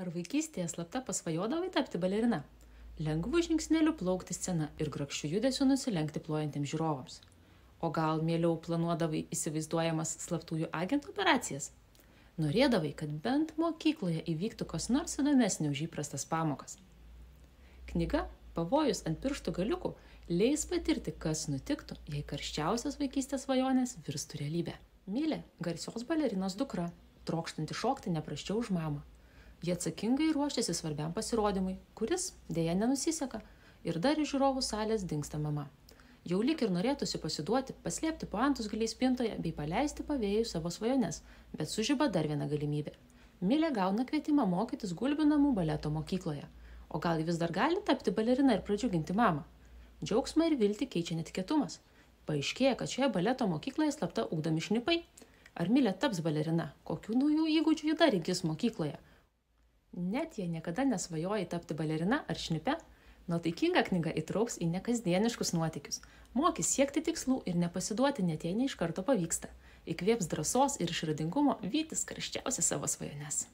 Ar vaikystėje slapta pasvajodavai tapti balerina? Lengvu žingsneliu plaukti scena ir grakščiu judesiu nusilenkti plojantiems žiūrovams. O gal mieliau planuodavai įsivaizduojamas slaptųjų agentų operacijas? Norėdavai, kad bent mokykloje įvyktų kas nors įdomesnio už įprastas pamokas. Knyga Pavojus ant pirštų galiukų leis patirti, kas nutiktų, jei karščiausias vaikystės svajonės virstų realybė. Milė garsios balerinos dukra, trokštanti šokti neprasčiau už mamą. Jie atsakingai ruošiasi svarbiam pasirodymui, kuris dėja nenusiseka, ir dar iš žiūrovų salės dingsta mama. Jau lyg ir norėtųsi pasiduoti, paslėpti po antusgaliais spintoje bei paleisti pavėjų savo svajones, bet sužiba dar viena galimybė. Milė gauna kvietimą mokytis Gulbių namų baleto mokykloje. O gal ji vis dar gali tapti balerina ir pradžiuginti mamą? Džiaugsmą ir viltį keičia netikėtumas. Paaiškėja, kad šioje baleto mokykloje slapta ugdomi šnipai. Ar Milė taps balerina? Kokių naujų įgūdžių ji dar įgis mokykloje? Net jei niekada nesvajoji tapti balerina ar šnipe, nuotaikinga knyga įtrauks į nekasdieniškus nuotykius. Mokys siekti tikslų ir nepasiduoti, net jei ne iš karto pavyksta. Įkvėps drąsos ir išradingumo vytis karščiausias savo svajones.